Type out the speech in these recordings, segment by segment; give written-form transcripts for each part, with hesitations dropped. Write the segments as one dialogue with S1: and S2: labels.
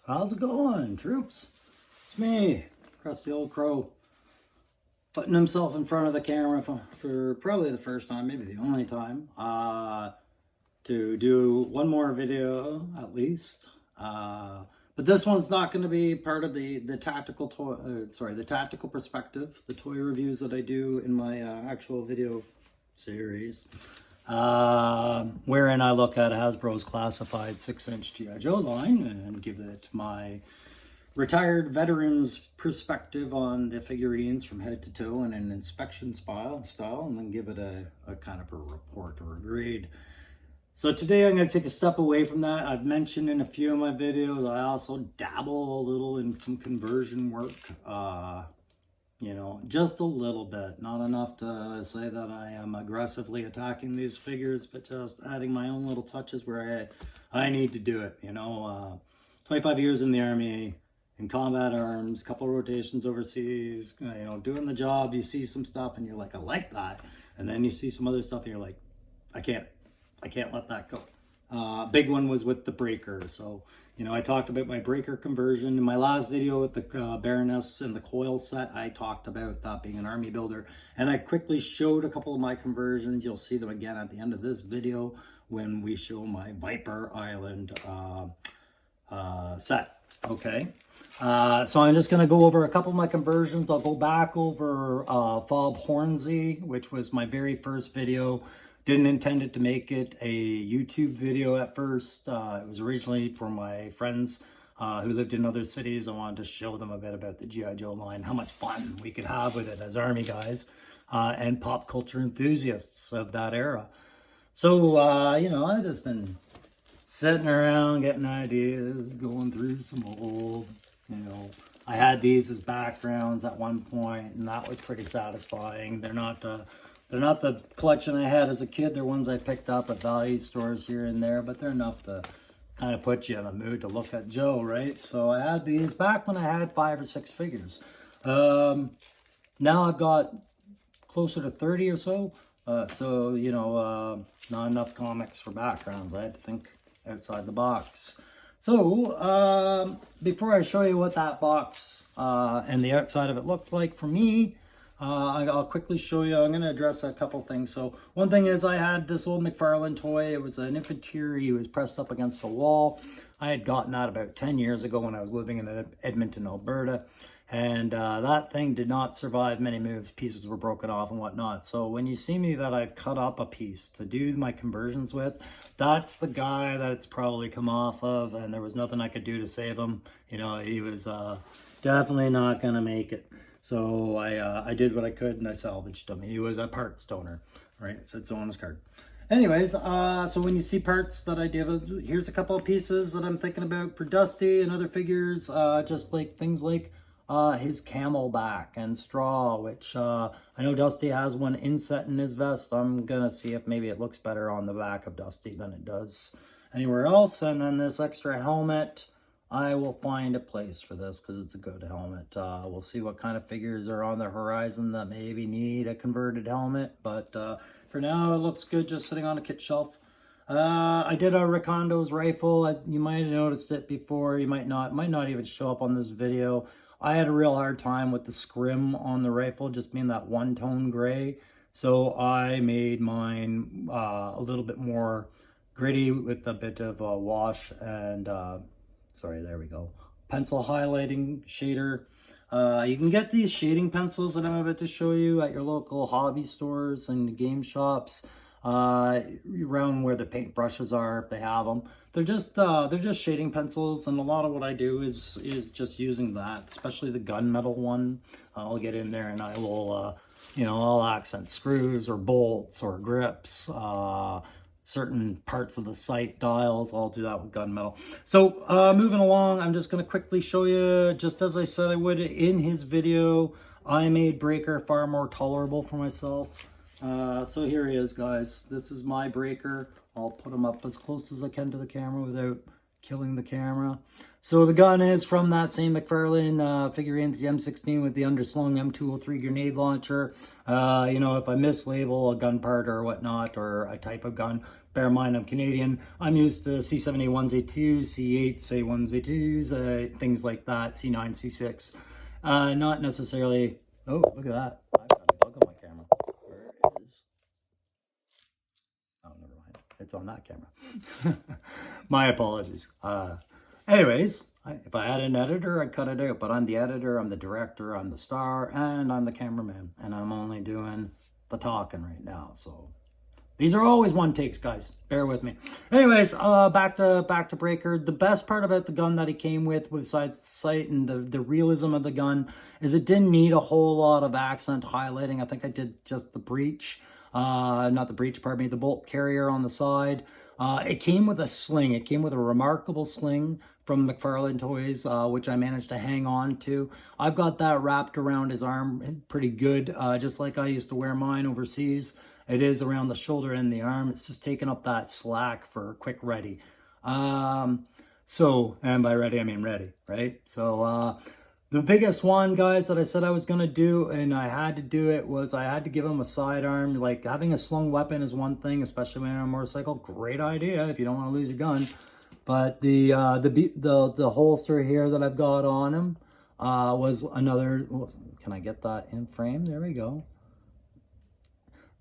S1: How's it going, troops? It's me, Crusty Old Crow, putting himself in front of the camera for probably the first time, maybe the only time, to do one more video at least. But this one's not going to be part of the tactical the tactical perspective, the toy reviews that I do in my actual video series, wherein I look at Hasbro's classified 6-inch G.I.Joe line and give it my retired veteran's perspective on the figurines from head to toe in an inspection style, and then give it a kind of a report or a grade. So today I'm going to take a step away from that. I've mentioned in a few of my videos, I also dabble a little in some conversion work. You know, just a little bit. Not enough to say that I am aggressively attacking these figures, but just adding my own little touches where I need to do it. You know, 25 years in the Army, in combat arms, couple rotations overseas, you know, doing the job, you see some stuff and you're like, I like that. And then you see some other stuff and you're like, I can't let that go. Big one was with the breaker. So, you know, I talked about my breaker conversion in my last video with the Baroness and the coil set. I talked about that being an army builder, and I quickly showed a couple of my conversions. You'll see them again at the end of this video when we show my Cobra Island set. Okay. So I'm just going to go over a couple of my conversions. I'll go back over Fob Hornsey, which was my very first video. Didn't intend it to make it a YouTube video at first. It was originally for my friends who lived in other cities. I wanted to show them a bit about the GIJoe line, how much fun we could have with it as Army guys and pop culture enthusiasts of that era. So, you know, I've just been sitting around getting ideas, going through some old, you know, I had these as backgrounds at one point, and that was pretty satisfying. They're not the collection I had as a kid. They're ones I picked up at value stores here and there, but they're enough to kind of put you in the mood to look at Joe, right? So I had these back when I had 5 or 6 figures. Now I've got closer to 30 or so. So, you know, not enough comics for backgrounds. I had to think outside the box. So, before I show you what that box and the outside of it looked like for me, I'll quickly show you. I'm going to address a couple things. So one thing is I had this old McFarlane toy. It was an Infiltrating. He was pressed up against a wall. I had gotten that about 10 years ago when I was living in Edmonton, Alberta. And that thing did not survive many moves. Pieces were broken off and whatnot. So when you see me that I've cut up a piece to do my conversions with, that's the guy that it's probably come off of. And there was nothing I could do to save him. You know, he was definitely not going to make it. So I did what I could and I salvaged him. He was a parts donor, right? It said so on his card. Anyways, so when you see parts that I did, here's a couple of pieces that I'm thinking about for Dusty and other figures, just like things like his camel back and straw, which I know Dusty has one inset in his vest. I'm going to see if maybe it looks better on the back of Dusty than it does anywhere else. And then this extra helmet, I will find a place for this because it's a good helmet. We'll see what kind of figures are on the horizon that maybe need a converted helmet. But for now, it looks good just sitting on a kit shelf. I did a Recondo's rifle. You might have noticed it before. You might not. It might not even show up on this video. I had a real hard time with the scrim on the rifle, just being that one-tone gray. So I made mine a little bit more gritty with a bit of a wash and... sorry, there we go. Pencil highlighting shader. You can get these shading pencils that I'm about to show you at your local hobby stores and game shops, around where the paint brushes are if they have them. They're just shading pencils, and a lot of what I do is just using that, especially the gunmetal one. I'll get in there and I will, you know, I'll accent screws or bolts or grips. Certain parts of the sight dials. I'll do that with gunmetal. So moving along, I'm just going to quickly show you, just as I said I would in his video, I made Breaker far more tolerable for myself. So here he is, guys. This is my Breaker. I'll put him up as close as I can to the camera without killing the camera. So the gun is from that same McFarlane figurines, the M16 with the underslung M203 grenade launcher. You know, if I mislabel a gun part or whatnot, or a type of gun, bear in mind I'm Canadian. I'm used to C7A 1Z2, C8, say 1Z2s, things like that, C9, C6. Not necessarily, oh, look at that. I've got a bug on my camera. Where is, oh, never mind. It's on that camera. My apologies. Anyways, if I had an editor, I'd cut it out, but I'm the editor, I'm the director, I'm the star, and I'm the cameraman, and I'm only doing the talking right now, so these are always one takes, guys. Bear with me. Anyways, back to Breaker. The best part about the gun that he came with, besides the sight and the realism of the gun, is it didn't need a whole lot of accent highlighting. I think I did just the breech, not the breech, pardon me, the bolt carrier on the side. It came with a sling. It came with a remarkable sling from McFarlane Toys, which I managed to hang on to. I've got that wrapped around his arm pretty good, just like I used to wear mine overseas. It is around the shoulder and the arm. It's just taking up that slack for quick ready. So, and by ready, I mean ready, right? So, the biggest one, guys, that I said I was going to do, and I had to do it, was I had to give him a sidearm. Like, having a slung weapon is one thing, especially when you're on a motorcycle. Great idea if you don't want to lose your gun. But the holster here that I've got on him was another, can I get that in frame? There we go.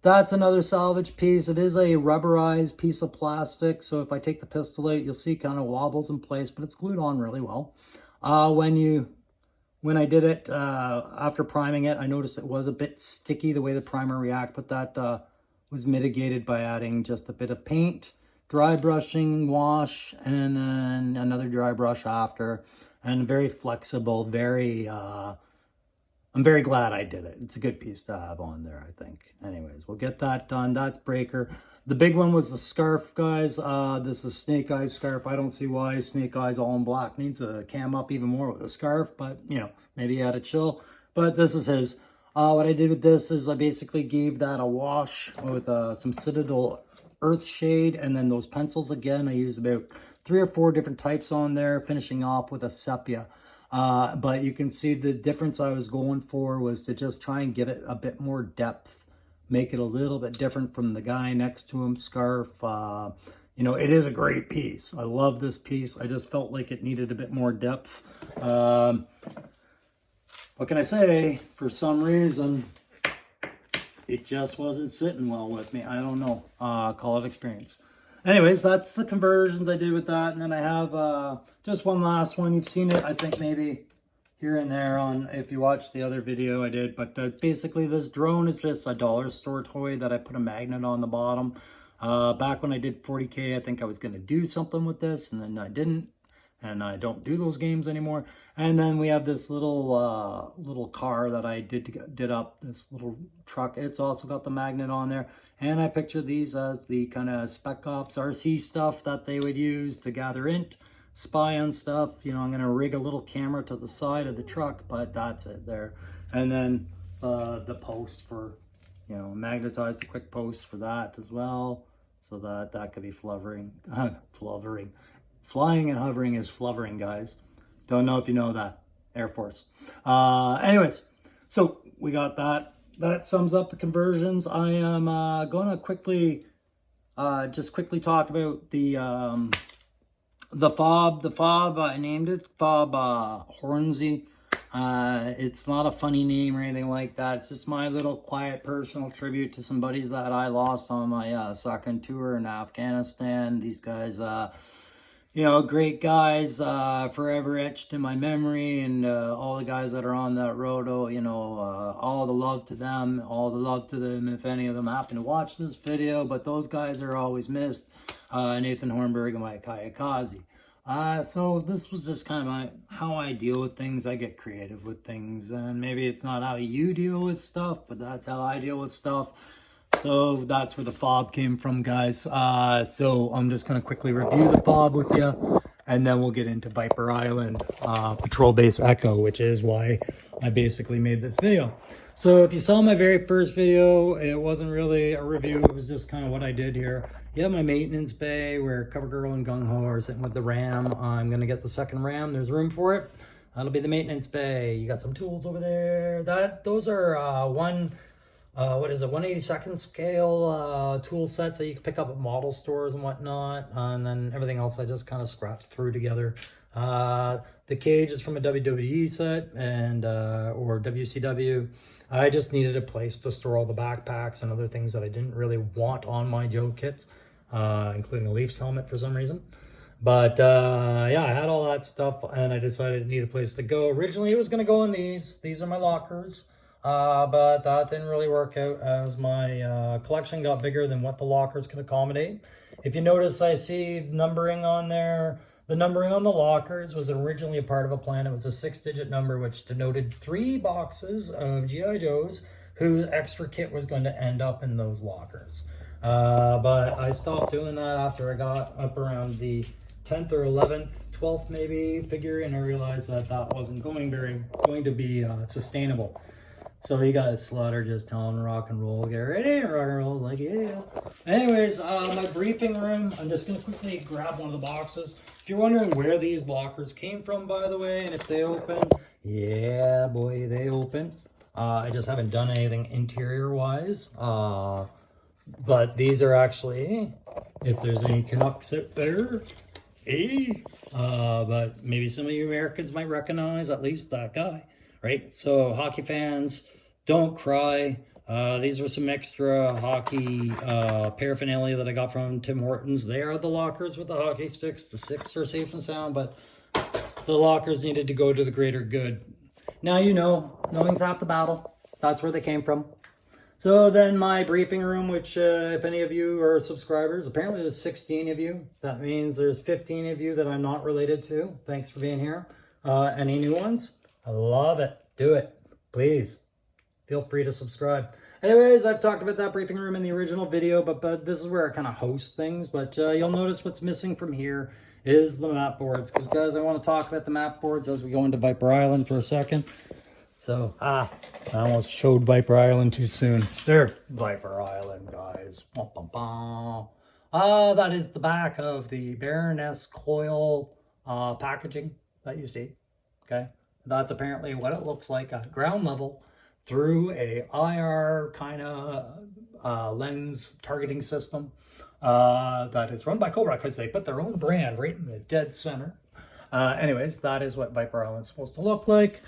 S1: That's another salvage piece. It is a rubberized piece of plastic, so if I take the pistol out, you'll see it kind of wobbles in place, but it's glued on really well. When I did it, after priming it, I noticed it was a bit sticky the way the primer reacted, but that was mitigated by adding just a bit of paint, dry brushing, wash, and then another dry brush after, and very flexible, very... I'm very glad I did it. It's a good piece to have on there, I think. Anyways, we'll get that done. That's Breaker. The big one was the scarf, guys. This is Snake Eyes scarf. I don't see why Snake Eyes all in black needs to cam up even more with a scarf, but, you know, maybe he had a chill. But this is his. What I did with this is I basically gave that a wash with some Citadel Earth Shade, and then those pencils again. I used about 3 or 4 different types on there, finishing off with a sepia. But you can see the difference I was going for was to just try and give it a bit more depth, make it a little bit different from the guy next to him, scarf. You know, it is a great piece. I love this piece. I just felt like it needed a bit more depth. What can I say? For some reason, it just wasn't sitting well with me. I don't know. Call it experience. Anyways, that's the conversions I did with that. And then I have just one last one. You've seen it, I think, maybe here and there on if you watched the other video I did. But basically, this drone is just a dollar store toy that I put a magnet on the bottom. Back when I did 40K, I think I was going to do something with this, and then I didn't. And I don't do those games anymore. And then we have this little little car that I did up, this little truck. It's also got the magnet on there. And I picture these as the kind of Spec Ops RC stuff that they would use to gather int, spy on stuff. You know, I'm going to rig a little camera to the side of the truck, but that's it there. And then the post for, you know, magnetized a quick post for that as well. So that could be fluttering. Flying and hovering is fluttering, guys. Don't know if you know that. Air Force. Anyways, so we got that. That sums up the conversions. I am going to quickly talk about the fob. The fob, I named it Fob Hornsey. It's not a funny name or anything like that. It's just my little quiet personal tribute to some buddies that I lost on my second tour in Afghanistan. These guys, you know, great guys, forever etched in my memory, and all the guys that are on that road, you know, all the love to them, all the love to them if any of them happen to watch this video, but those guys are always missed, Nathan Hornberg and Mike Kayakazi. So this was just kind of how I deal with things. I get creative with things, and maybe it's not how you deal with stuff, but that's how I deal with stuff. So that's where the fob came from, guys. So I'm just going to quickly review the fob with you, and then we'll get into Viper Island Patrol Base Echo, which is why I basically made this video. So if you saw my very first video, it wasn't really a review. It was just kind of what I did here. You have my maintenance bay where CoverGirl and Gung Ho are sitting with the RAM. I'm going to get the second RAM. There's room for it. That'll be the maintenance bay. You got some tools over there. Those are one what is it, 1/82nd scale tool sets that you can pick up at model stores and whatnot, and then everything else I just kind of scrapped through together. The cage is from a WWE set and or WCW. I just needed a place to store all the backpacks and other things that I didn't really want on my Joe kits, including a Leafs helmet for some reason. But yeah, I had all that stuff and I decided to need a place to go. Originally it was going to go in these. These are my lockers. But that didn't really work out as my collection got bigger than what the lockers could accommodate. If you notice, I see numbering on there. The numbering on the lockers was originally a part of a plan. It was a 6-digit number, which denoted 3 boxes of G.I. Joes whose extra kit was going to end up in those lockers. But I stopped doing that after I got up around the 10th or 11th, 12th maybe figure, and I realized that that wasn't going to be sustainable. So you got Slaughter just telling rock and roll, get ready, rock and roll, like, yeah. Anyways, my briefing room, I'm just going to quickly grab one of the boxes. If you're wondering where these lockers came from, by the way, and if they open, yeah, boy, they open. I just haven't done anything interior-wise. But these are actually, if there's any Canucks out there, hey. But maybe some of you Americans might recognize at least that guy. Right, so hockey fans, don't cry. These were some extra hockey paraphernalia that I got from Tim Hortons. They are the lockers with the hockey sticks. The sticks are safe and sound, but the lockers needed to go to the greater good. Now you know, knowing's half the battle. That's where they came from. So then my briefing room, which if any of you are subscribers, apparently there's 16 of you. That means there's 15 of you that I'm not related to. Thanks for being here. Any new ones? I love it. Do it. Please. Feel free to subscribe. Anyways, I've talked about that briefing room in the original video, but this is where I kind of host things. But you'll notice what's missing from here is the map boards. Because, guys, I want to talk about the map boards as we go into Viper Island for a second. So, I almost showed Viper Island too soon. There, Viper Island, guys. That is the back of the Baroness coil packaging that you see. Okay. That's apparently what it looks like at ground level through a IR kind of lens targeting system that is run by Cobra because they put their own brand right in the dead center. Anyways, that is what Viper Island's supposed to look like.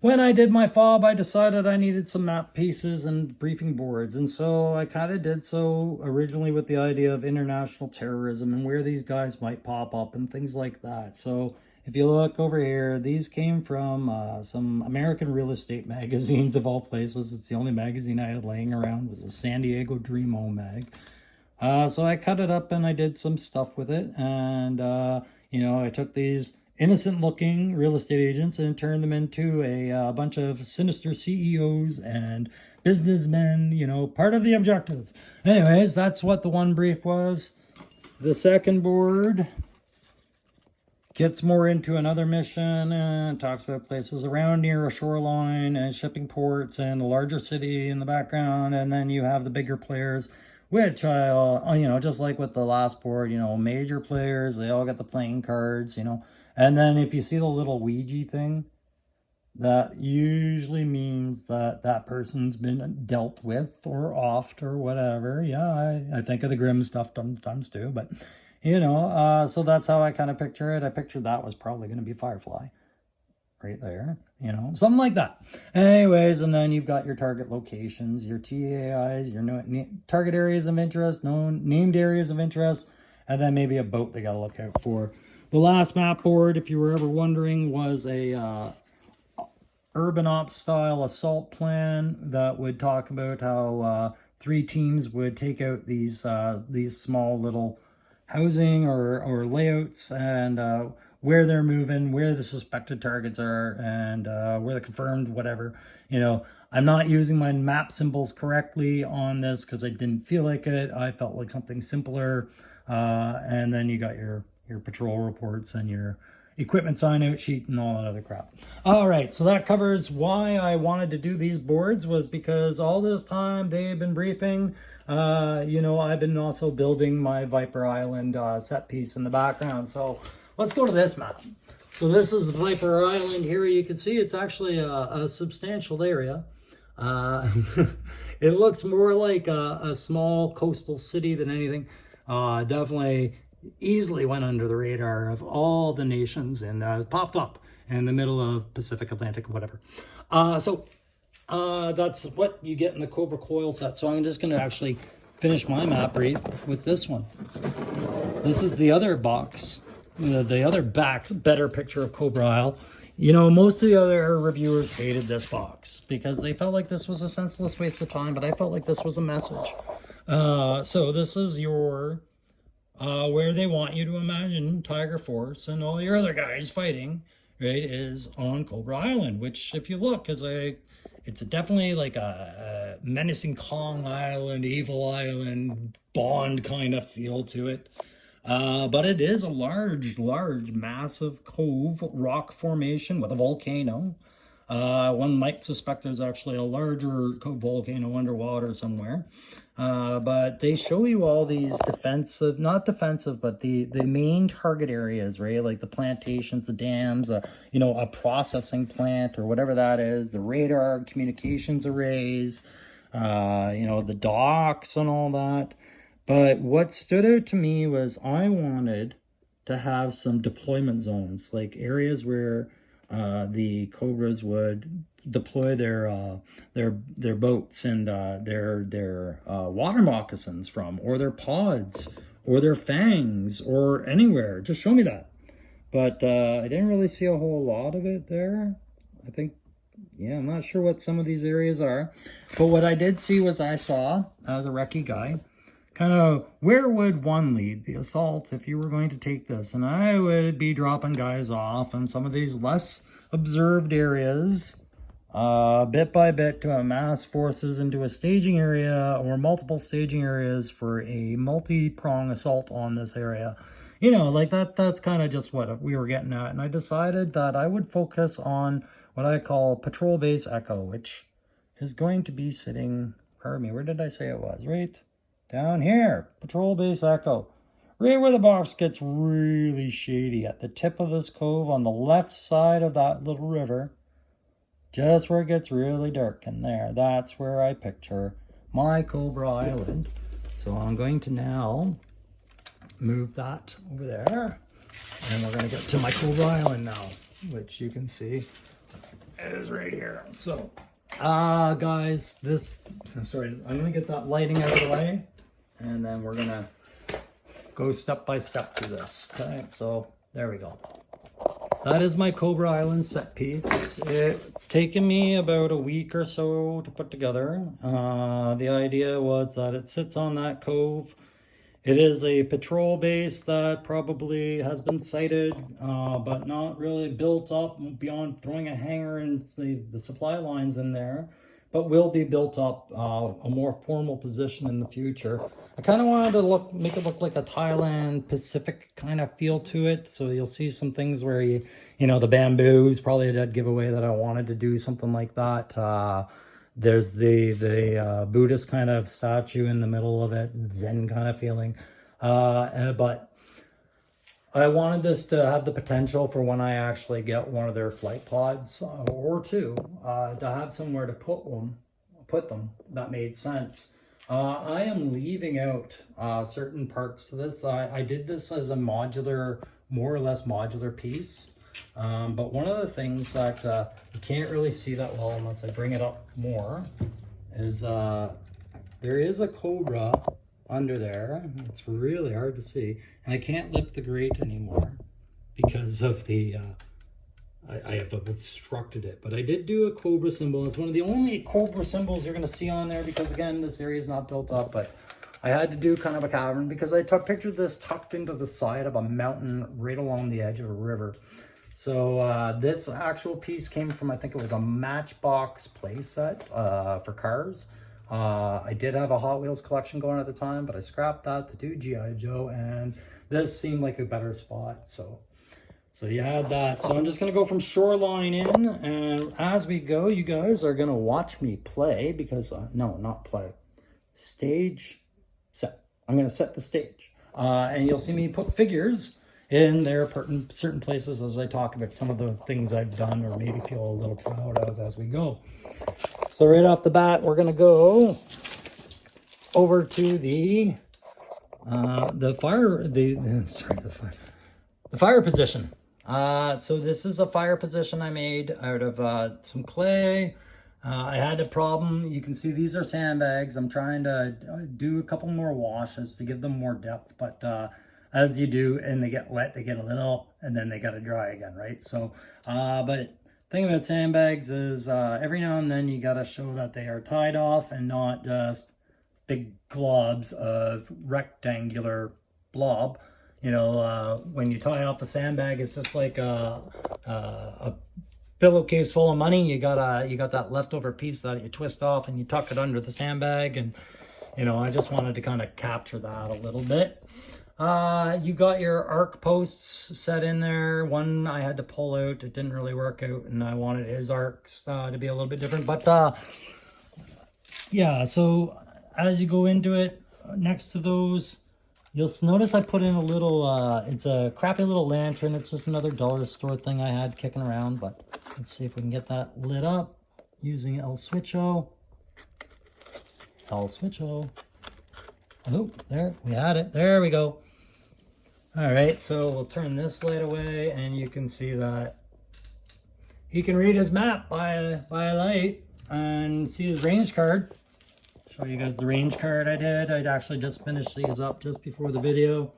S1: When I did my fob, I decided I needed some map pieces and briefing boards. And so I kind of did so originally with the idea of international terrorism and where these guys might pop up and things like that. So if you look over here, these came from some American real estate magazines of all places. It's the only magazine I had laying around was a San Diego Dreamo mag. So I cut it up and I did some stuff with it. And, you know, I took these innocent looking real estate agents and turned them into a bunch of sinister CEOs and businessmen, you know, part of the objective. Anyways, that's what the one brief was. The second board gets more into another mission and talks about places around near a shoreline and shipping ports and a larger city in the background. And then you have the bigger players, which I, you know, just like with the last board, you know, major players, they all get the playing cards, you know. And then if you see the little Ouija thing, that usually means that that person's been dealt with or offed or whatever. Yeah, I think of the Grimm stuff sometimes too, but you know, so that's how I kind of picture it. I pictured that was probably going to be Firefly right there, you know, something like that. Anyways, and then you've got your target locations, your TAIs, your target areas of interest, known named areas of interest, and then maybe a boat they got to look out for. The last map board, if you were ever wondering, was a urban ops style assault plan that would talk about how 3 teams would take out these small little housing or layouts and where they're moving, where the suspected targets are, and where the confirmed whatever. You know, I'm not using my map symbols correctly on this because I didn't feel like it. I felt like something simpler. And then you got your patrol reports and your equipment sign out sheet and all that other crap. All right, so that covers why I wanted to do these boards, was because all this time they've been briefing. You know, I've been also building my Viper Island set piece in the background. So let's go to this map. So this is the Viper Island here. You can see it's actually a substantial area. It looks more like a small coastal city than anything. Definitely easily went under the radar of all the nations and popped up in the middle of Pacific, Atlantic, whatever. That's what you get in the Cobra coil set. So I'm just going to actually finish my map brief with this one. This is the other box, the other better picture of Cobra Isle. You know, most of the other reviewers hated this box because they felt like this was a senseless waste of time, but I felt like this was a message. So this is your, where they want you to imagine Tiger Force and all your other guys fighting, right, is on Cobra Island, which if you look is it's definitely like a menacing Kong Island, Evil Island, Bond kind of feel to it. But it is a large, massive cove rock formation with a volcano. One might suspect there's actually a larger volcano underwater somewhere. But they show you all these defensive, not defensive, but the main target areas, right? Like the plantations, the dams, you know, a processing plant or whatever that is, the radar communications arrays, you know, the docks and all that. But what stood out to me was I wanted to have some deployment zones, like areas where the Cobras would deploy their boats and their water moccasins from, or their pods, or their fangs, or anywhere. Just show me that. But I didn't really see a whole lot of it there. I think, yeah, I'm not sure what some of these areas are. But what I did see was I saw, as a recce guy, kind of where would one lead the assault if you were going to take this? And I would be dropping guys off in some of these less observed areas, bit by bit, to amass forces into a staging area or multiple staging areas for a multi-prong assault on this area. You know, like that's kind of just what we were getting at. And I decided that I would focus on what I call Patrol Base Echo, which is going to be sitting, pardon me, where did I say it was? Right down here, Patrol Base Echo. Right where the box gets really shady, at the tip of this cove on the left side of that little river. Just where it gets really dark in there. That's where I picture my Cobra Island. So I'm going to now move that over there. And we're going to get to my Cobra Island now, which you can see is right here. So, guys, sorry, I'm going to get that lighting out of the way. And then we're going to go step by step through this. Okay, so there we go. That is my Cobra Island set piece. It's taken me about a week or so to put together. The idea was that it sits on that cove. It is a patrol base that probably has been sited, but not really built up beyond throwing a hangar and the supply lines in there, but will be built up a more formal position in the future. I kind of wanted to make it look like a Thailand Pacific kind of feel to it. So you'll see some things where you know, the bamboo is probably a dead giveaway that I wanted to do something like that. There's the Buddhist kind of statue in the middle of it, Zen kind of feeling. But I wanted this to have the potential for when I actually get one of their flight pods or two, to have somewhere to put them that made sense. I am leaving out certain parts to this. I did this as a modular, more or less modular piece. But one of the things that you can't really see that well unless I bring it up more is there is a Cobra under there. It's really hard to see. And I can't lift the grate anymore because of the, I have obstructed it. But I did do a Cobra symbol. It's one of the only Cobra symbols you're going to see on there because, again, this area is not built up. But I had to do kind of a cavern because I pictured this tucked into the side of a mountain right along the edge of a river. So this actual piece came from, I think it was a Matchbox playset for cars. I did have a Hot Wheels collection going at the time, but I scrapped that to do GIJoe, and this seemed like a better spot. So you had that. So I'm just going to go from shoreline in, and as we go, you guys are going to watch me play because, no, not play. Stage set. I'm going to set the stage. And you'll see me put figures in there, certain places as I talk about some of the things I've done or maybe feel a little proud of as we go. So right off the bat, we're gonna go over to the fire position. So this is a fire position I made out of some clay. I had a problem. You can see these are sandbags. I'm trying to do a couple more washes to give them more depth, but as you do and they get wet, they get a little, and then they got to dry again, right? So, but thing about sandbags is every now and then you got to show that they are tied off and not just big globs of rectangular blob. You know, when you tie off a sandbag, it's just like a pillowcase full of money. You got that leftover piece that you twist off and you tuck it under the sandbag, and you know, I just wanted to kind of capture that a little bit. You got your arc posts set in there. One I had to pull out, it didn't really work out, and I wanted his arcs to be a little bit different. But yeah, so as you go into it, next to those, you'll notice I put in a little, it's a crappy little lantern. It's just another dollar store thing I had kicking around, but let's see if we can get that lit up using El Switcho. Oh, there, we had it. There we go. All right, so we'll turn this light away, and you can see that he can read his map by light and see his range card. Show you guys the range card I did. I'd actually just finished these up just before the video.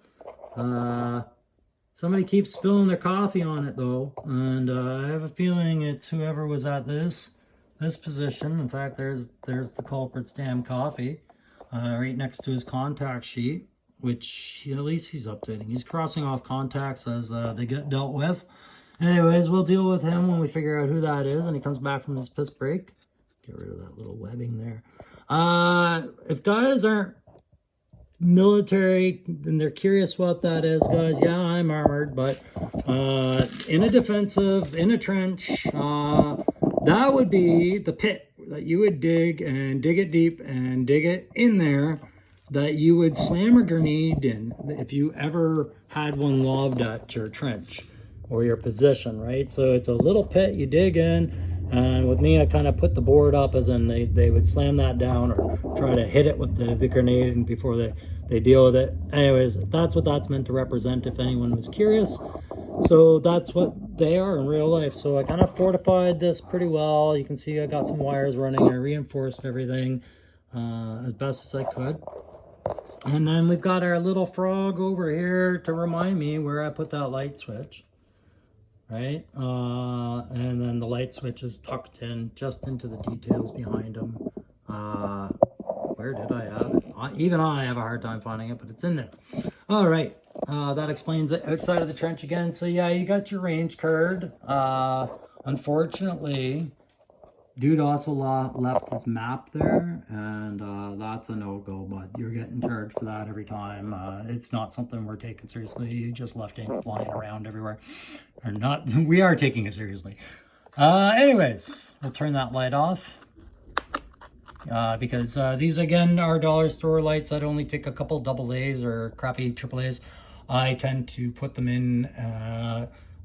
S1: Somebody keeps spilling their coffee on it though, and I have a feeling it's whoever was at this position. In fact, there's the culprit's damn coffee right next to his contact sheet, which at least he's updating. He's crossing off contacts as they get dealt with. Anyways, we'll deal with him when we figure out who that is and he comes back from his piss break. Get rid of that little webbing there. If guys aren't military and they're curious what that is, guys, yeah, I'm armored, but in a defensive, in a trench, that would be the pit that you would dig and dig it deep and dig it in there, that you would slam a grenade in if you ever had one lobbed at your trench or your position, right? So it's a little pit you dig in. And with me, I kind of put the board up as in they would slam that down or try to hit it with the grenade and before they deal with it. Anyways, that's what that's meant to represent if anyone was curious. So that's what they are in real life. So I kind of fortified this pretty well. You can see I got some wires running. I reinforced everything as best as I could. And then we've got our little frog over here to remind me where I put that light switch. Right, and then the light switch is tucked in just into the details behind them. Where did I have it? Even I have a hard time finding it, but it's in there. All right, that explains it. Outside of the trench again. So yeah, you got your range card. Unfortunately, dude also left his map there, and that's a no-go, but you're getting charged for that every time. It's not something we're taking seriously. You just left it flying around everywhere. Or not, we are taking it seriously. Anyways, we'll turn that light off. Because these, again, are dollar store lights that only take a couple double A's or crappy triple A's. I tend to put them in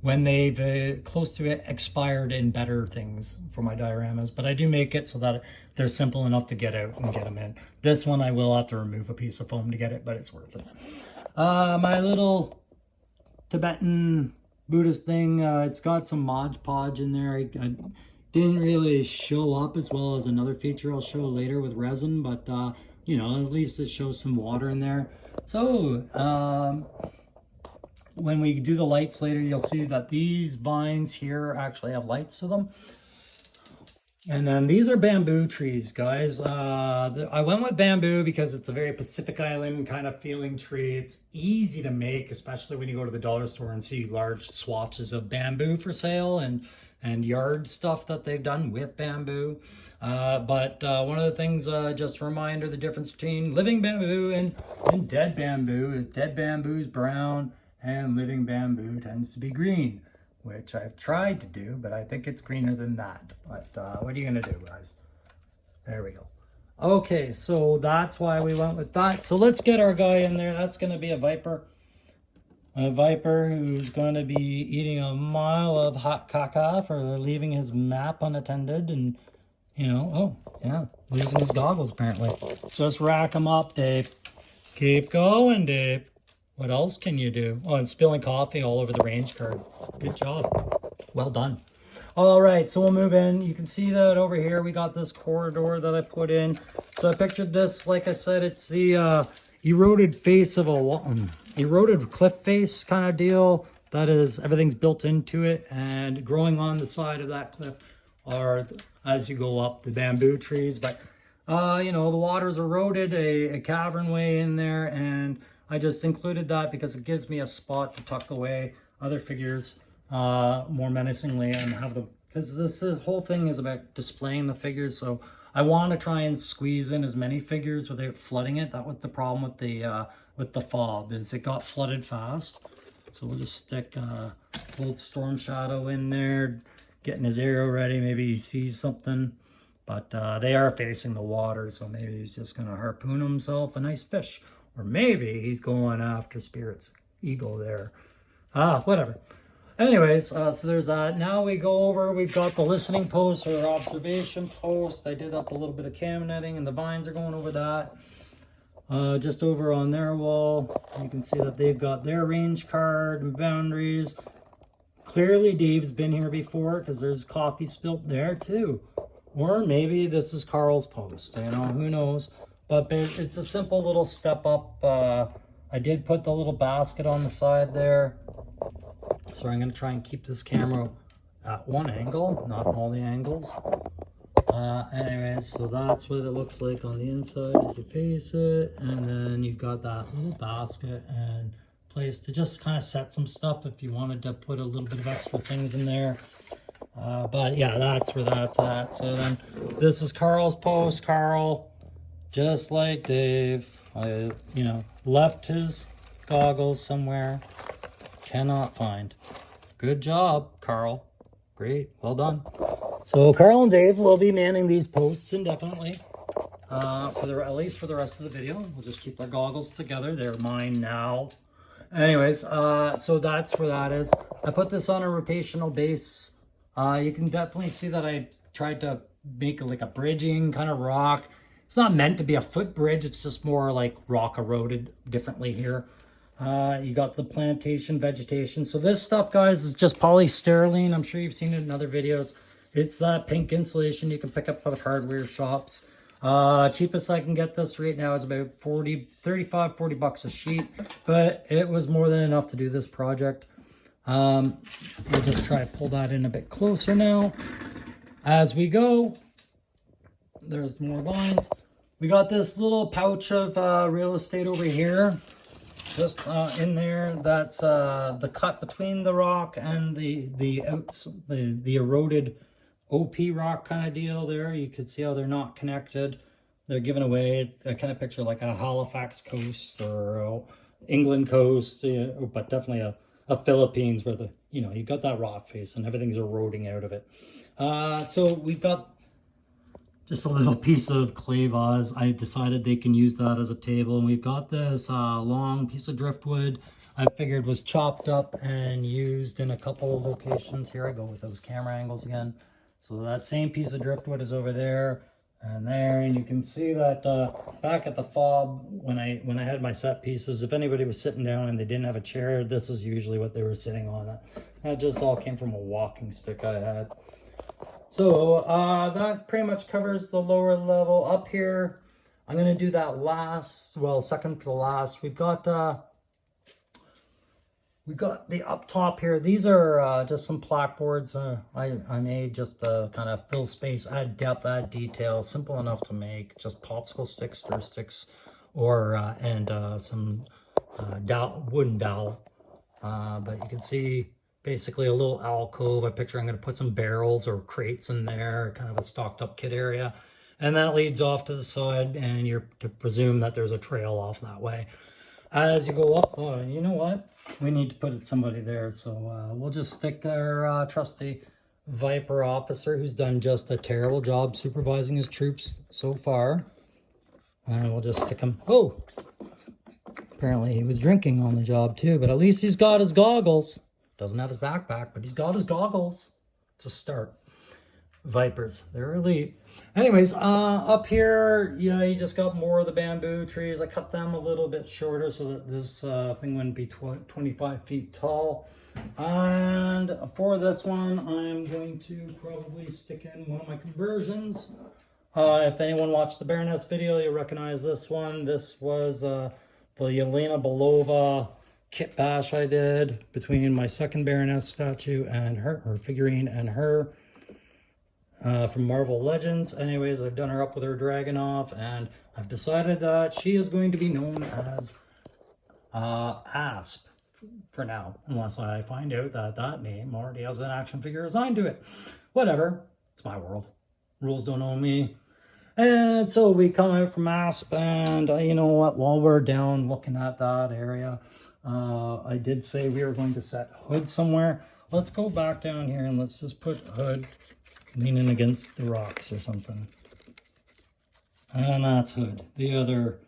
S1: when they've close to it expired in better things for my dioramas, but I do make it so that they're simple enough to get out and get them in. This one I will have to remove a piece of foam to get it, but it's worth it. My little Tibetan Buddhist thing, it's got some Mod Podge in there. I didn't really show up as well as another feature I'll show later with resin, but you know, at least it shows some water in there. So when we do the lights later, you'll see that these vines here actually have lights to them. And then these are bamboo trees, guys. I went with bamboo because it's a very Pacific Island kind of feeling tree. It's easy to make, especially when you go to the dollar store and see large swatches of bamboo for sale and yard stuff that they've done with bamboo. But one of the things, just a reminder, the difference between living bamboo and dead bamboo is dead bamboo is brown and living bamboo tends to be green, which I've tried to do, but I think it's greener than that. But what are you gonna do, guys? There we go. Okay, so that's why we went with that. So let's get our guy in there. That's gonna be a Viper. A viper who's going to be eating a mile of hot caca for leaving his map unattended, and you know, oh yeah, losing his goggles apparently. Just rack him up, Dave. Keep going, Dave. What else can you do? Oh, and spilling coffee all over the range card. Good job. Well done. All right, so we'll move in. You can see that over here we got this corridor that I put in. So I pictured this, like I said, it's the eroded face of a eroded cliff face kind of deal. That is, everything's built into it, and growing on the side of that cliff are, as you go up, the bamboo trees. But you know, the water's eroded a cavern way in there, and I just included that because it gives me a spot to tuck away other figures more menacingly, and have them, because this whole thing is about displaying the figures. So I want to try and squeeze in as many figures without flooding it. That was the problem with the fob, is it got flooded fast. So we'll just stick old Storm Shadow in there, getting his arrow ready. Maybe he sees something, but they are facing the water, so maybe he's just gonna harpoon himself a nice fish, or maybe he's going after Spirit's eagle there. Whatever. Anyways, so there's that. Now we go over, we've got the listening post or observation post. I did up a little bit of cam netting, and the vines are going over that. Just over on their wall, you can see that they've got their range card and boundaries. Clearly Dave's been here before, because there's coffee spilt there too. Or maybe this is Carl's post, you know, who knows. But it's a simple little step up. I did put the little basket on the side there. So I'm going to try and keep this camera at one angle, not all the angles. Anyways, so that's what it looks like on the inside as you face it. And then you've got that little basket and place to just kind of set some stuff if you wanted to put a little bit of extra things in there. But yeah, that's where that's at. So then this is Carl's post. Carl, just like Dave, you know, left his goggles somewhere. Cannot find. Good job, Carl. Great, well done. So Carl and Dave will be manning these posts indefinitely, at least for the rest of the video. We'll just keep our goggles together. They're mine now. Anyways, so that's where that is. I put this on a rotational base. You can definitely see that I tried to make like a bridging kind of rock. It's not meant to be a footbridge. It's just more like rock eroded differently here. You got the plantation vegetation. So this stuff, guys, is just polystyrene. I'm sure you've seen it in other videos. It's that pink insulation you can pick up at hardware shops. Cheapest I can get this right now is about 35, 40 bucks a sheet, but it was more than enough to do this project. We'll just try to pull that in a bit closer now. As we go, there's more vines. We got this little pouch of real estate over here. Just in there, that's the cut between the rock and the eroded OP rock kind of deal there. You can see how they're not connected. They're given away. It's I kind of picture like a Halifax coast or England coast, but definitely a Philippines where you got that rock face and everything's eroding out of it. So we've got just a little piece of clay vase. I decided they can use that as a table. And we've got this long piece of driftwood I figured was chopped up and used in a couple of locations. Here I go with those camera angles again. So that same piece of driftwood is over there and there. And you can see that back at the fob, when I had my set pieces, if anybody was sitting down and they didn't have a chair, this is usually what they were sitting on. That just all came from a walking stick I had. So that pretty much covers the lower level. Up here, I'm going to do that second to last. We've got the up top here. These are just some plaqueboards I made just to kind of fill space, add depth, add detail. Simple enough to make. Just popsicle sticks, stir sticks, or and some wooden dowel. But you can see basically a little alcove. I picture I'm going to put some barrels or crates in there, kind of a stocked up kit area. And that leads off to the side, and you're to presume that there's a trail off that way. As you go up, you know what? We need to put somebody there. So we'll just stick our trusty Viper officer who's done just a terrible job supervising his troops so far. And we'll just stick him. Oh! Apparently he was drinking on the job too, but at least he's got his goggles. Doesn't have his backpack, but he's got his goggles. It's a start. Vipers, they're elite. Anyways, up here, yeah, you just got more of the bamboo trees. I cut them a little bit shorter so that this thing wouldn't be 25 feet tall. And for this one, I'm going to probably stick in one of my conversions. If anyone watched the Baroness video, you'll recognize this one. This was the Yelena Belova kit bash I did between my second Baroness statue and her figurine and her. From Marvel Legends. Anyways, I've done her up with her Dragunov, and I've decided that she is going to be known as Asp for now, unless I find out that that name already has an action figure assigned to it. Whatever, it's my world. Rules don't own me. And so we come out from Asp, and you know what, while we're down looking at that area, I did say we were going to set Hood somewhere. Let's go back down here and let's just put Hood leaning against the rocks or something. And that's Hood, the other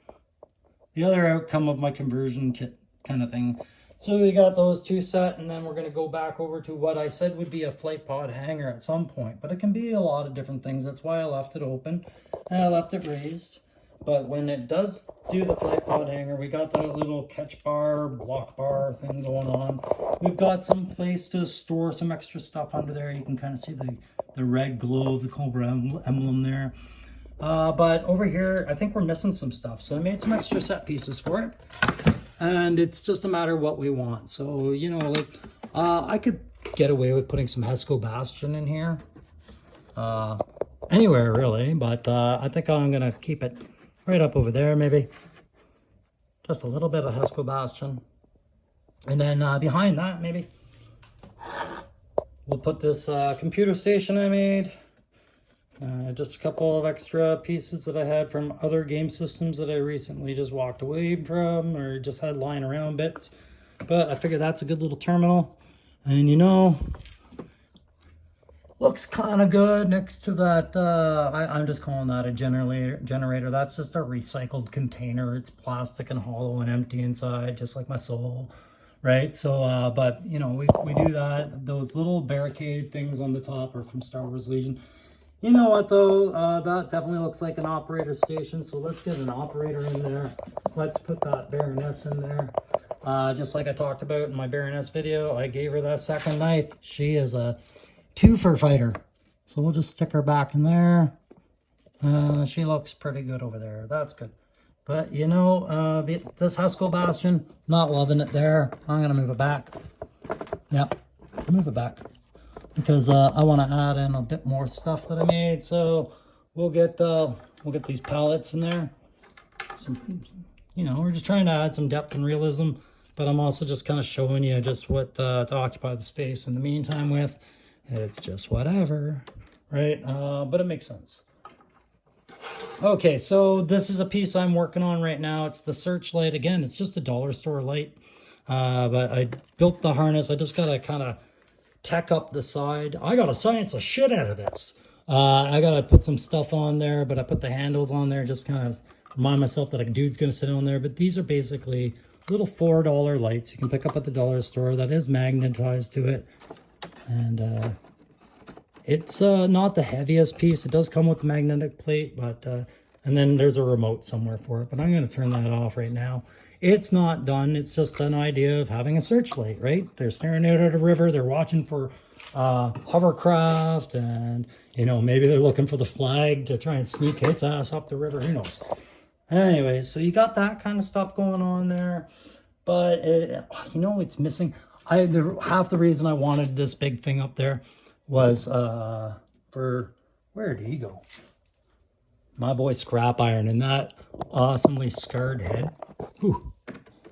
S1: outcome of my conversion kit kind of thing. So we got those two set, and then we're going to go back over to what I said would be a flight pod hanger at some point, but it can be a lot of different things. That's why I left it open and I left it raised. But when it does do the flight pod hanger, we got that little catch bar, block bar thing going on. We've got some place to store some extra stuff under there. You can kind of see the red glow of the Cobra emblem there. But over here, I think we're missing some stuff. So I made some extra set pieces for it. And it's just a matter of what we want. So, you know, like, I could get away with putting some Hesco Bastion in here. Anywhere, really. But I think I'm going to keep it right up over there, maybe. Just a little bit of Hesco Bastion. And then behind that, maybe, we'll put this computer station I made. Just a couple of extra pieces that I had from other game systems that I recently just walked away from or just had lying around bits. But I figured that's a good little terminal. And you know, looks kind of good next to that. I'm just calling that a generator. That's just a recycled container. It's plastic and hollow and empty inside, just like my soul. Right, so but you know, we do that. Those little barricade things on the top are from Star Wars Legion. You know what though, that definitely looks like an operator station, so let's get an operator in there. Let's put that Baroness in there. Just like I talked about in my Baroness video, I gave her that second knife. She is a twofer fighter, so we'll just stick her back in there. She looks pretty good over there. That's good. But, you know, this Hesco Bastion, not loving it there. I'm going to move it back. Yep, move it back. Because I want to add in a bit more stuff that I made. So we'll get these pallets in there. Some, you know, we're just trying to add some depth and realism. But I'm also just kind of showing you just what to occupy the space in the meantime with. It's just whatever, right? But it makes sense. Okay, so this is a piece I'm working on right now. It's the searchlight. Again, it's just a dollar store light. But I built the harness. I just got to kind of tech up the side. I got to science the shit out of this. I got to put some stuff on there, but I put the handles on there just kind of remind myself that a dude's going to sit on there. But these are basically little $4 lights you can pick up at the dollar store that is magnetized to it. And it's not the heaviest piece. It does come with the magnetic plate, but and then there's a remote somewhere for it. But I'm going to turn that off right now. It's not done. It's just an idea of having a searchlight, right? They're staring out at a river. They're watching for hovercraft, and you know, maybe they're looking for the flag to try and sneak its ass up the river. Who knows? Anyway, so you got that kind of stuff going on there, but you know, it's missing. Half the reason I wanted this big thing up there was for, where did he go? My boy Scrap Iron and that awesomely scarred head. Whew.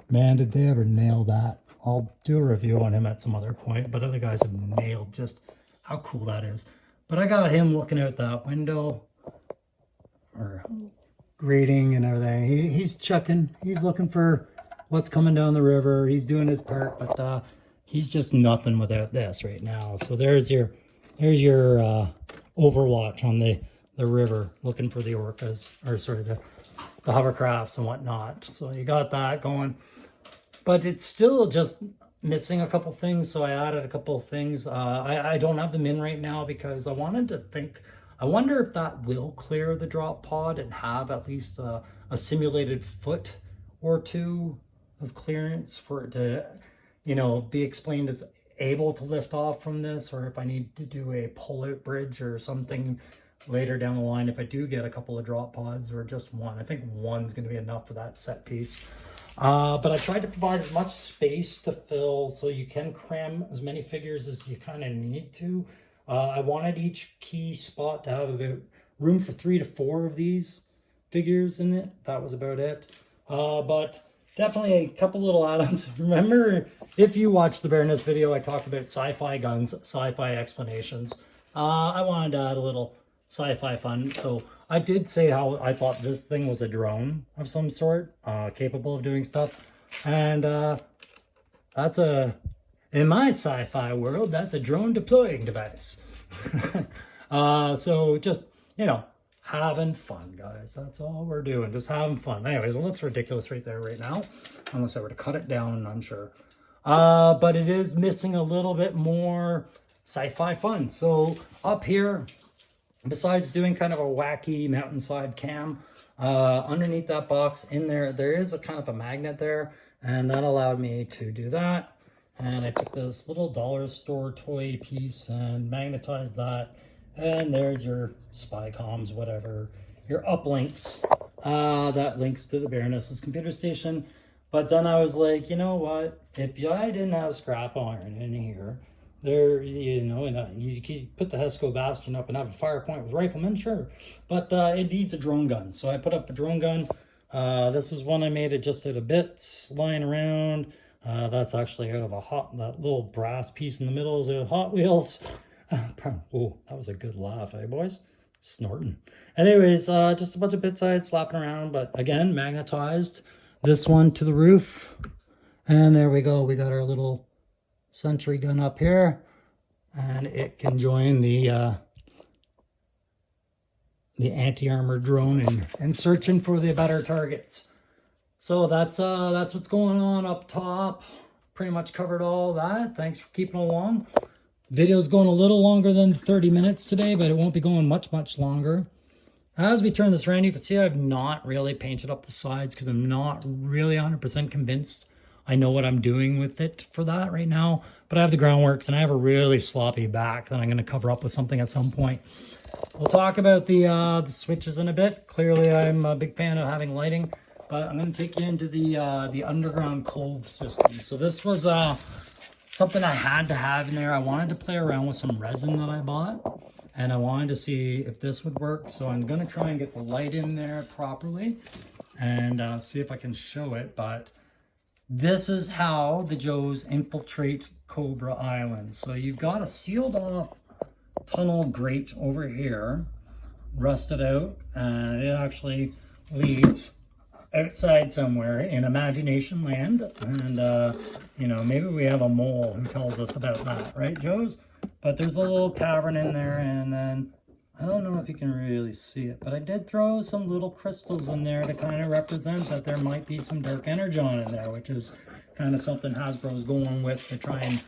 S1: Man, did they ever nail that. I'll do a review on him at some other point, but other guys have nailed just how cool that is. But I got him looking out that window, or grating and everything. He's checking, he's looking for what's coming down the river. He's doing his part, but he's just nothing without this right now. So there's your Overwatch on the river, looking for the orcas, or sorry, the hovercrafts and whatnot. So you got that going, but it's still just missing a couple things. So I added a couple of things. I don't have them in right now because I wanted to think, I wonder if that will clear the drop pod and have at least a simulated foot or two of clearance for it to, you know, be explained as able to lift off from this, or if I need to do a pull-out bridge or something later down the line if I do get a couple of drop pods, or just one. I think one's going to be enough for that set piece. But I tried to provide as much space to fill so you can cram as many figures as you kind of need to. I wanted each key spot to have about room for 3 to 4 of these figures in it. That was about it. But definitely a couple little add-ons. Remember, if you watched the Baroness video, I talked about sci-fi guns, sci-fi explanations. I wanted to add a little sci-fi fun. So I did say how I thought this thing was a drone of some sort, capable of doing stuff. And that's in my sci-fi world, that's a drone deploying device. So just, you know, having fun, guys. That's all we're doing, just having fun. Anyways, it looks ridiculous right there right now, unless I were to cut it down, I'm sure. But it is missing a little bit more sci-fi fun. So up here, besides doing kind of a wacky mountainside cam, underneath that box in there, there is a kind of a magnet there, and that allowed me to do that. And I took this little dollar store toy piece and magnetized that. And there's your spy comms, whatever, your uplinks. That links to the Baroness's computer station. But then I was like, you know what? If I didn't have scrap iron in here, there, you know, and you could put the Hesco Bastion up and have a fire point with riflemen, sure. But it needs a drone gun. So I put up a drone gun. This is one I made. It just had a bits lying around. That's actually out of that little brass piece in the middle is out of Hot Wheels. Oh, that was a good laugh, eh, boys? Snorting. Anyways, just a bunch of bits I had slapping around, but again, magnetized this one to the roof. And there we go. We got our little sentry gun up here, and it can join the anti-armor drone and searching for the better targets. So that's what's going on up top. Pretty much covered all that. Thanks for keeping along. Video's going a little longer than 30 minutes today, but it won't be going much longer. As we turn this around, you can see I've not really painted up the sides because I'm not really 100% convinced I know what I'm doing with it for that right now. But I have the groundworks and I have a really sloppy back that I'm going to cover up with something at some point. We'll talk about the switches in a bit. Clearly, I'm a big fan of having lighting. But I'm going to take you into the underground cove system. So this was something I had to have in there. I wanted to play around with some resin that I bought, and I wanted to see if this would work. So I'm going to try and get the light in there properly and see if I can show it. But this is how the Joes infiltrate Cobra Island. So you've got a sealed off tunnel grate over here, rusted out, and it actually leads outside somewhere in imagination land. And you know, maybe we have a mole who tells us about that, right, Joes? But there's a little cavern in there, and then I don't know if you can really see it, but I did throw some little crystals in there to kind of represent that there might be some dark energon in there, which is kind of something Hasbro's going with to try and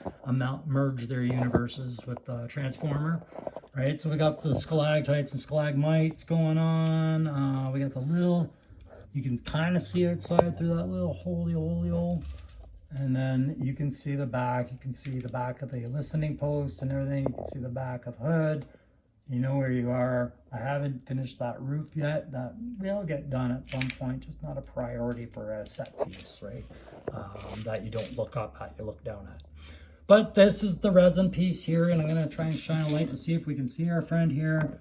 S1: merge their universes with Transformer, right? So we got the stalactites and stalagmites going on. We got the little, you can kind of see outside through that little holy hole. And then you can see the back. You can see the back of the listening post and everything. You can see the back of the hood. You know where you are. I haven't finished that roof yet. That will get done at some point. Just not a priority for a set piece, right? That you don't look up at, you look down at. But this is the resin piece here, and I'm going to try and shine a light to see if we can see our friend here.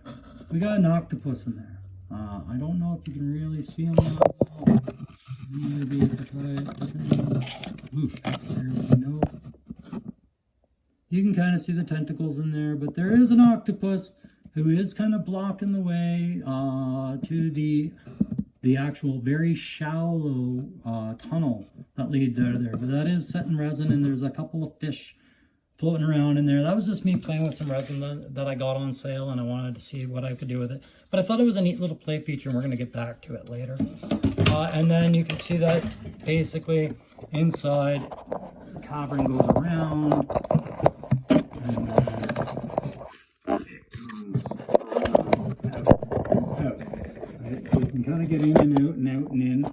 S1: We got an octopus in there. I don't know if you can really see him now. Maybe if I try it. Ooh, that's terrible. No. You can kind of see the tentacles in there, but there is an octopus who is kind of blocking the way to the actual very shallow tunnel that leads out of there. But that is set in resin, and there's a couple of fish floating around in there. That was just me playing with some resin that I got on sale, and I wanted to see what I could do with it. But I thought it was a neat little play feature, and we're going to get back to it later. And then you can see that basically inside the cavern goes around, and then it comes out. Right? So you can kind of get in and out and out and in.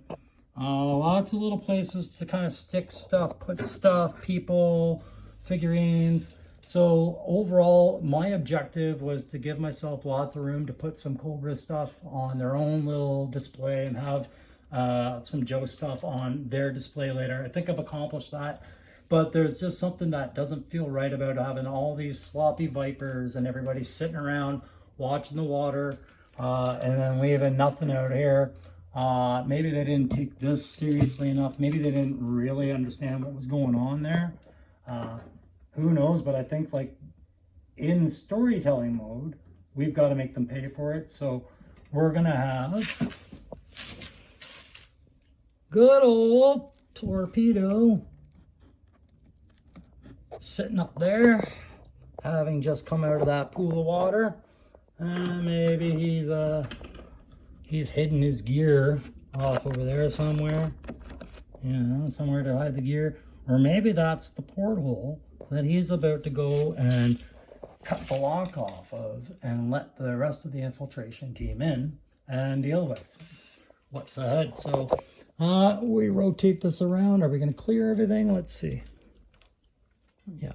S1: Lots of little places to kind of stick stuff, put stuff, people, figurines. So overall, my objective was to give myself lots of room to put some Cobra stuff on their own little display and have some Joe stuff on their display later. I think I've accomplished that, but there's just something that doesn't feel right about having all these sloppy Vipers and everybody sitting around watching the water and then leaving nothing out here. Maybe they didn't take this seriously enough. Maybe they didn't really understand what was going on there. Who knows? But I think, like, in storytelling mode, we've got to make them pay for it. So we're going to have good old Torpedo sitting up there, having just come out of that pool of water. Maybe he's hidden his gear off over there somewhere, you know, somewhere to hide the gear. Or maybe that's the porthole that he's about to go and cut the lock off of and let the rest of the infiltration team in and deal with what's ahead. So we rotate this around. Are we going to clear everything? Let's see. Yeah.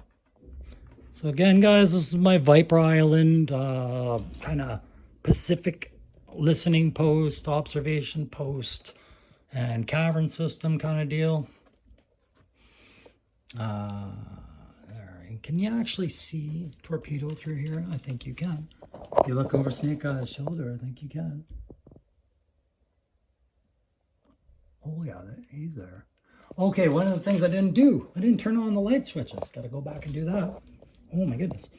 S1: So again, guys, this is my Viper Island kind of Pacific listening post, observation post, and cavern system kind of deal. Can you actually see Torpedo through here? I think you can. If you look over Snake Eye's shoulder, I think you can. Oh yeah, he's there. Okay, one of the things I didn't do, I didn't turn on the light switches. Got to go back and do that. Oh my goodness.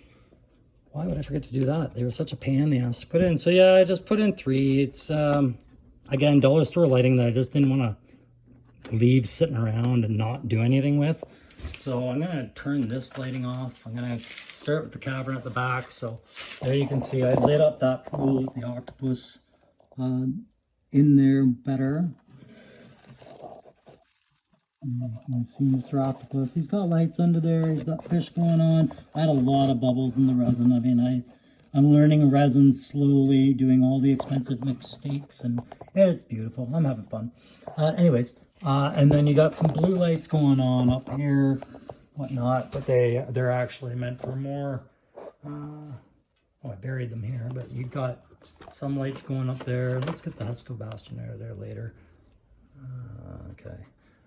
S1: Why would I forget to do that? They were such a pain in the ass to put in. So yeah, I just put in 3. It's, again, dollar store lighting that I just didn't want to leave sitting around and not do anything with. So I'm going to turn this lighting off. I'm going to start with the cavern at the back. So there you can see I lit up that pool with the octopus in there better. You can see Mr. Octopus. He's got lights under there. He's got fish going on. I had a lot of bubbles in the resin. I mean, I'm learning resin slowly, doing all the expensive mistakes, and yeah, it's beautiful. I'm having fun. Anyways, and then you got some blue lights going on up here, whatnot, but they're actually meant for more. Oh, I buried them here, but you got some lights going up there. Let's get the Husco Bastion out of there later. Okay.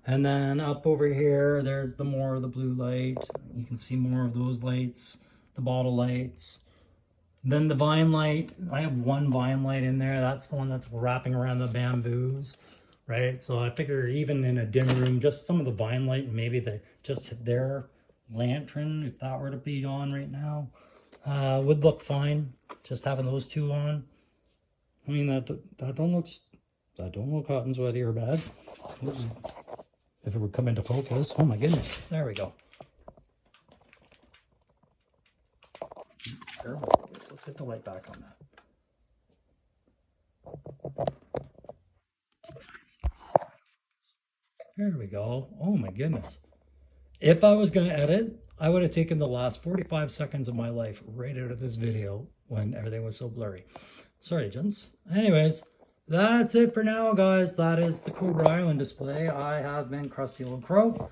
S1: And then up over here, there's the more of the blue light. You can see more of those lights, the bottle lights. Then the vine light, I have one vine light in there. That's the one that's wrapping around the bamboos, right? So I figure even in a dim room, just some of the vine light, maybe just their lantern, if that were to be on right now, would look fine. Just having those two on. I mean, that don't look hot and sweaty or bad. If it would come into focus. Oh my goodness. There we go. It's terrible focus. Let's hit the light back on that. There we go. Oh my goodness. If I was going to edit, I would have taken the last 45 seconds of my life right out of this video when everything was so blurry. Sorry, gents. Anyways, that's it for now, guys. That is the Cobra Island display. I have been Krusty Old Crow.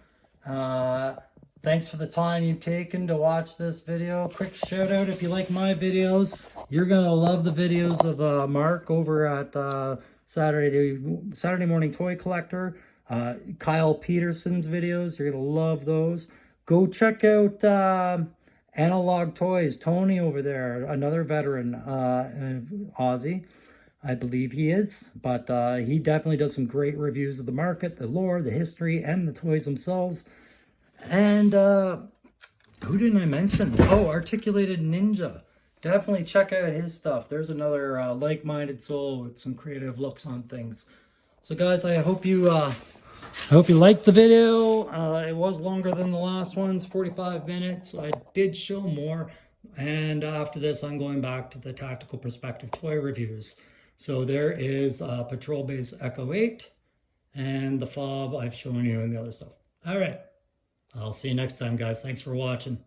S1: Thanks for the time you've taken to watch this video. Quick shout out if you like my videos. You're going to love the videos of Mark over at Saturday Morning Toy Collector. Kyle Peterson's videos. You're going to love those. Go check out Analog Toys. Tony over there, another veteran, Aussie. I believe he is, but he definitely does some great reviews of the market, the lore, the history, and the toys themselves. And who didn't I mention? Oh, Articulated Ninja. Definitely check out his stuff. There's another like-minded soul with some creative looks on things. So guys, I hope you I hope you liked the video. It was longer than the last one's, 45 minutes. I did show more. And after this, I'm going back to the Tactical Perspective toy reviews. So there is Patrol Base Echo 8 and the fob I've shown you and the other stuff. All right. I'll see you next time, guys. Thanks for watching.